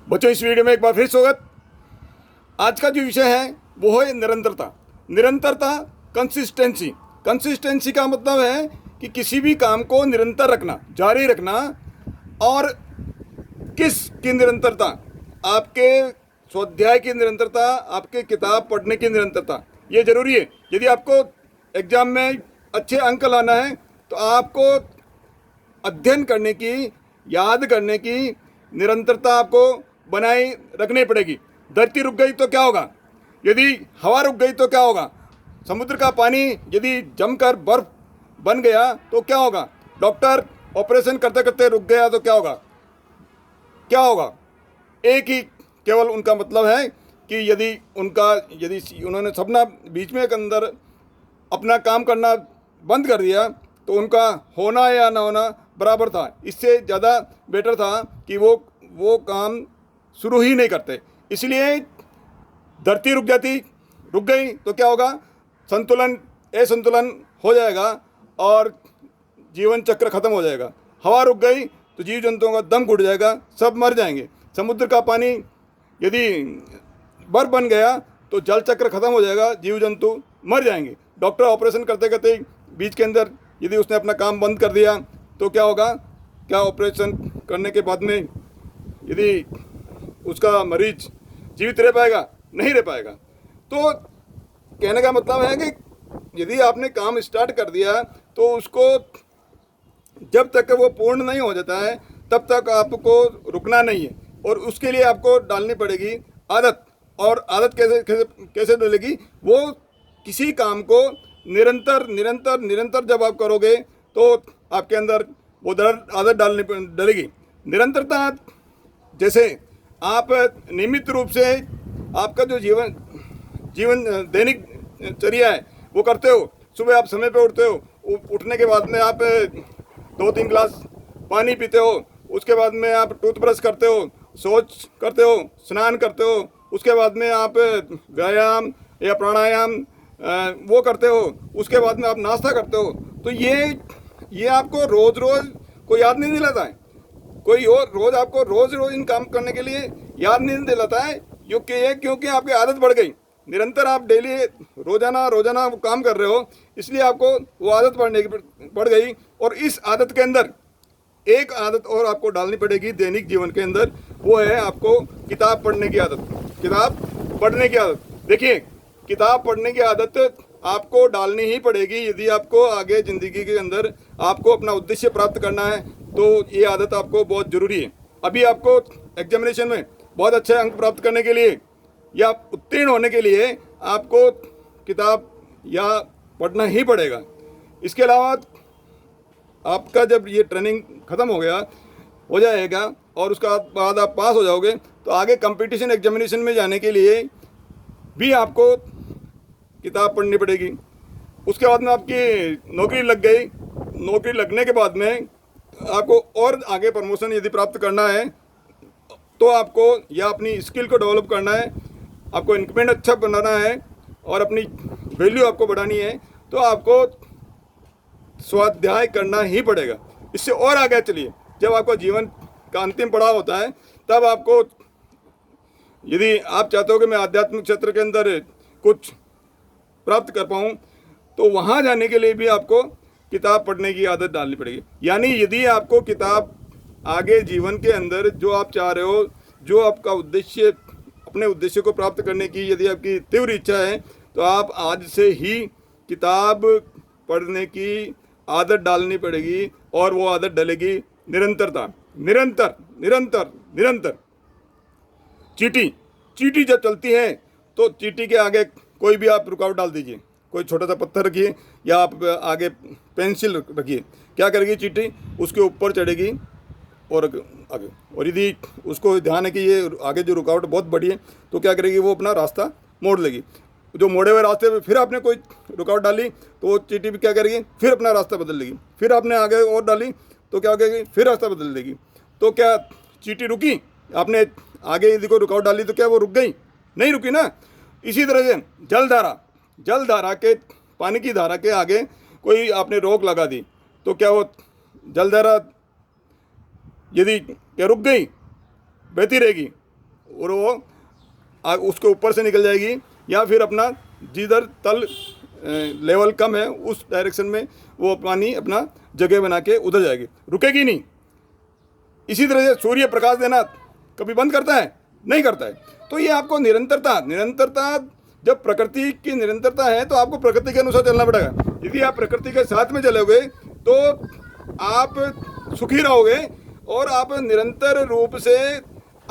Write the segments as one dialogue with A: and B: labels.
A: बच्चों, इस वीडियो में एक बार फिर स्वागत। आज का जो विषय है वो है निरंतरता। निरंतरता, कंसिस्टेंसी। कंसिस्टेंसी का मतलब है कि किसी भी काम को निरंतर रखना, जारी रखना। और किस की निरंतरता? आपके स्वाध्याय की निरंतरता, आपके किताब पढ़ने की निरंतरता, ये जरूरी है। यदि आपको एग्जाम में अच्छे अंक लाना है तो आपको अध्ययन करने की, याद करने की निरंतरता आपको बनाए रखनी पड़ेगी। धरती रुक गई तो क्या होगा? यदि हवा रुक गई तो क्या होगा? समुद्र का पानी यदि जमकर बर्फ बन गया तो क्या होगा? डॉक्टर ऑपरेशन करते करते रुक गया तो क्या होगा? क्या होगा? एक ही केवल उनका मतलब है कि यदि उन्होंने सपना बीच में के अंदर अपना काम करना बंद कर दिया तो उनका होना या ना होना बराबर था। इससे ज़्यादा बेटर था कि वो काम शुरू ही नहीं करते। इसलिए धरती रुक गई तो क्या होगा? संतुलन, असंतुलन हो जाएगा और जीवन चक्र खत्म हो जाएगा। हवा रुक गई तो जीव जंतुओं का दम घुट जाएगा, सब मर जाएंगे। समुद्र का पानी यदि बर्फ बन गया तो जल चक्र खत्म हो जाएगा, जीव जंतु मर जाएंगे। डॉक्टर ऑपरेशन करते करते बीच के अंदर यदि उसने अपना काम बंद कर दिया तो क्या होगा? क्या ऑपरेशन करने के बाद में यदि उसका मरीज जीवित रह पाएगा? नहीं रह पाएगा। तो कहने का मतलब है कि यदि आपने काम स्टार्ट कर दिया तो उसको जब तक वो पूर्ण नहीं हो जाता है तब तक आपको रुकना नहीं है, और उसके लिए आपको डालनी पड़ेगी आदत। और आदत कैसे कैसे कैसे डलेगी? वो किसी काम को निरंतर निरंतर निरंतर जब आप करोगे तो आपके अंदर वो आदत डलेगी। निरंतरता, जैसे आप नियमित रूप से आपका जो जीवन दैनिक चर्या है वो करते हो। सुबह आप समय पे उठते हो, उठने के बाद में आप 2-3 गिलास पानी पीते हो, उसके बाद में आप टूथब्रश करते हो, शौच करते हो, स्नान करते हो, उसके बाद में आप व्यायाम या प्राणायाम वो करते हो, उसके बाद में आप नाश्ता करते हो। तो ये आपको रोज़ रोज़ कोई याद नहीं दिलाता है, कोई और रोज़ आपको रोज़ इन काम करने के लिए याद नहीं दिलाता है, क्योंकि आपकी आदत बढ़ गई। निरंतर आप डेली रोजाना वो काम कर रहे हो, इसलिए आपको वो आदत बढ़ गई। और इस आदत के अंदर एक आदत और आपको डालनी पड़ेगी दैनिक जीवन के अंदर, वो है आपको किताब पढ़ने की आदत। किताब पढ़ने की आदत, देखिए, किताब पढ़ने की आदत आपको डालनी ही पड़ेगी यदि आपको आगे ज़िंदगी के अंदर आपको अपना उद्देश्य प्राप्त करना है। तो ये आदत आपको बहुत ज़रूरी है। अभी आपको एग्जामिनेशन में बहुत अच्छे अंक प्राप्त करने के लिए या उत्तीर्ण होने के लिए आपको किताब या पढ़ना ही पड़ेगा। इसके अलावा आपका जब ये ट्रेनिंग ख़त्म हो जाएगा और उसका बाद आप पास हो जाओगे तो आगे कंपटीशन एग्जामिनेशन में जाने के लिए भी आपको किताब पढ़नी पड़ेगी। उसके बाद में आपकी नौकरी लग गई, नौकरी लगने के बाद में आपको और आगे प्रमोशन यदि प्राप्त करना है तो आपको या अपनी स्किल को डेवलप करना है, आपको इंक्रीमेंट अच्छा बनाना है और अपनी वैल्यू आपको बढ़ानी है, तो आपको स्वाध्याय करना ही पड़ेगा। इससे और आगे चलिए, जब आपका जीवन का अंतिम पड़ाव होता है तब आपको, यदि आप चाहते हो कि मैं आध्यात्मिक क्षेत्र के अंदर कुछ प्राप्त कर पाऊँ, तो वहाँ जाने के लिए भी आपको किताब पढ़ने की आदत डालनी पड़ेगी। यानी यदि आपको किताब आगे जीवन के अंदर जो आप चाह रहे हो, जो आपका उद्देश्य, अपने उद्देश्य को प्राप्त करने की यदि आपकी तीव्र इच्छा है, तो आप आज से ही किताब पढ़ने की आदत डालनी पड़ेगी। और वो आदत डलेगी निरंतरता, निरंतर निरंतर निरंतर। चींटी जब चलती है तो चींटी के आगे कोई भी आप रुकावट डाल दीजिए, कोई छोटा सा पत्थर रखिए या आप आगे पेंसिल रखिए, क्या करेगी चींटी? उसके ऊपर चढ़ेगी और आगे। और यदि उसको ध्यान है कि ये आगे जो रुकावट बहुत बड़ी है तो क्या करेगी? वो अपना रास्ता मोड़ लेगी। जो मोड़े हुए रास्ते पे फिर आपने कोई रुकावट डाली तो वो चींटी भी क्या करेगी? फिर अपना रास्ता बदल लेगी। फिर आपने आगे और डाली तो क्या करेगी? फिर रास्ता बदल देगी। तो क्या चींटी रुकी? आपने आगे यदि कोई रुकावट डाली तो क्या वो रुक गई? नहीं रुकी ना। इसी तरह से जलधारा के, पानी की धारा के आगे कोई आपने रोक लगा दी तो क्या वो जलधारा यदि क्या रुक गई? बहती रहेगी? और वो उसके ऊपर से निकल जाएगी, या फिर अपना जिधर तल लेवल कम है उस डायरेक्शन में वो पानी अपना जगह बना के उधर जाएगी, रुकेगी नहीं। इसी तरह से सूर्य प्रकाश देना कभी बंद करता है? नहीं करता है। तो ये आपको निरंतरता जब प्रकृति की निरंतरता है तो आपको प्रकृति के अनुसार चलना पड़ेगा। यदि आप प्रकृति के साथ में चलोगे तो आप सुखी रहोगे, और आप निरंतर रूप से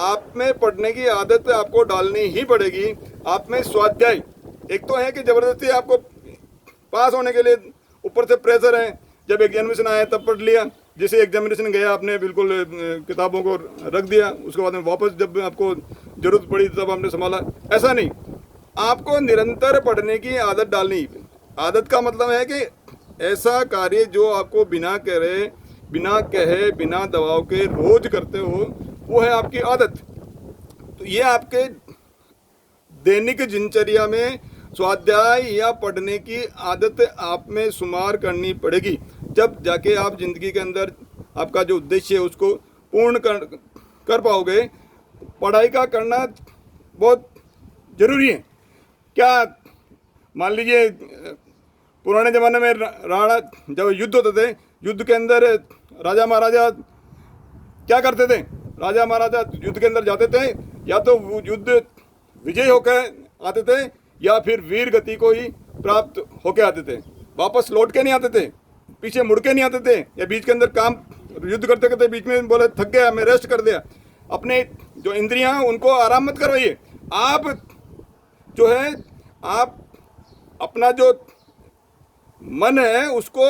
A: आप में पढ़ने की आदत आपको डालनी ही पड़ेगी। आप में स्वाध्याय, एक तो है कि ज़बरदस्ती आपको पास होने के लिए ऊपर से प्रेशर है, जब एग्जामिनेशन आया तब पढ़ लिया, जैसे एग्जामिनेशन गया आपने बिल्कुल किताबों को रख दिया, उसके बाद में वापस जब आपको ज़रूरत पड़ी तब आपने संभाला, ऐसा नहीं। आपको निरंतर पढ़ने की आदत डालनी। आदत का मतलब है कि ऐसा कार्य जो आपको बिना करे, बिना कहे, बिना दबाव के रोज करते हो, वो है आपकी आदत। तो ये आपके दैनिक दिनचर्या में स्वाध्याय या पढ़ने की आदत आप में शुमार करनी पड़ेगी, जब जाके आप जिंदगी के अंदर आपका जो उद्देश्य है उसको पूर्ण कर पाओगे। पढ़ाई का करना बहुत ज़रूरी है। क्या मान लीजिए पुराने ज़माने में राणा जब युद्ध होते थे, युद्ध के अंदर राजा महाराजा क्या करते थे? राजा महाराजा युद्ध के अंदर जाते थे, या तो वो युद्ध विजय होकर आते थे या फिर वीर गति को ही प्राप्त होके आते थे। वापस लौट के नहीं आते थे, पीछे मुड़ के नहीं आते थे, या बीच के अंदर काम युद्ध करते करते बीच में बोले थक गया मैं रेस्ट कर दिया। अपने जो इंद्रियां हैं उनको आराम मत करवाइए। आप जो है आप अपना जो मन है उसको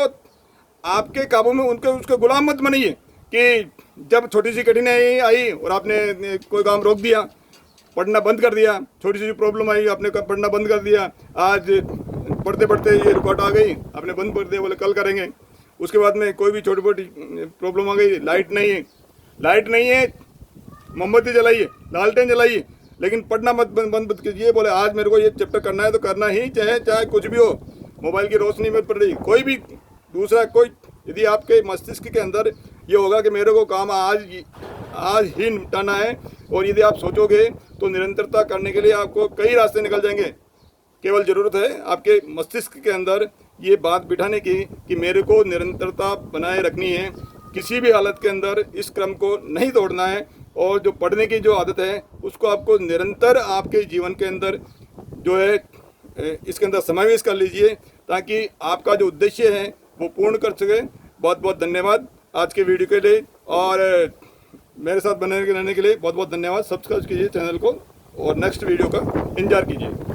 A: आपके काबू में, उसके गुलाम मत बनाइए कि जब छोटी सी कठिनाई आई और आपने कोई काम रोक दिया, पढ़ना बंद कर दिया, छोटी सी प्रॉब्लम आई आपने पढ़ना बंद कर दिया, आज पढ़ते पढ़ते ये रुकावट आ गई, आपने बंद कर दिया, बोले कल करेंगे। उसके बाद में कोई भी छोटी मोटी प्रॉब्लम आ गई, लाइट नहीं है, मोमबत्ती जलाइए, लालटेन जलाइए, लेकिन पढ़ना मत बंद कीजिए। बोले आज मेरे को ये चैप्टर करना है तो करना ही चाहे कुछ भी हो, मोबाइल की रोशनी में पढ़ रही कोई भी दूसरा कोई, यदि आपके मस्तिष्क के अंदर ये होगा कि मेरे को काम आज ही निपटाना है, और यदि आप सोचोगे तो निरंतरता करने के लिए आपको कई रास्ते निकल जाएंगे। केवल ज़रूरत है आपके मस्तिष्क के अंदर ये बात बिठाने की कि मेरे को निरंतरता बनाए रखनी है, किसी भी हालत के अंदर इस क्रम को नहीं तोड़ना है, और जो पढ़ने की जो आदत है उसको आपको निरंतर आपके जीवन के अंदर जो है इसके अंदर समावेश कर लीजिए, ताकि आपका जो उद्देश्य है वो पूर्ण कर सके। बहुत बहुत धन्यवाद आज के वीडियो के लिए, और मेरे साथ बने रहने के लिए बहुत बहुत धन्यवाद। सब्सक्राइब कीजिए चैनल को और नेक्स्ट वीडियो का इंतजार कीजिए।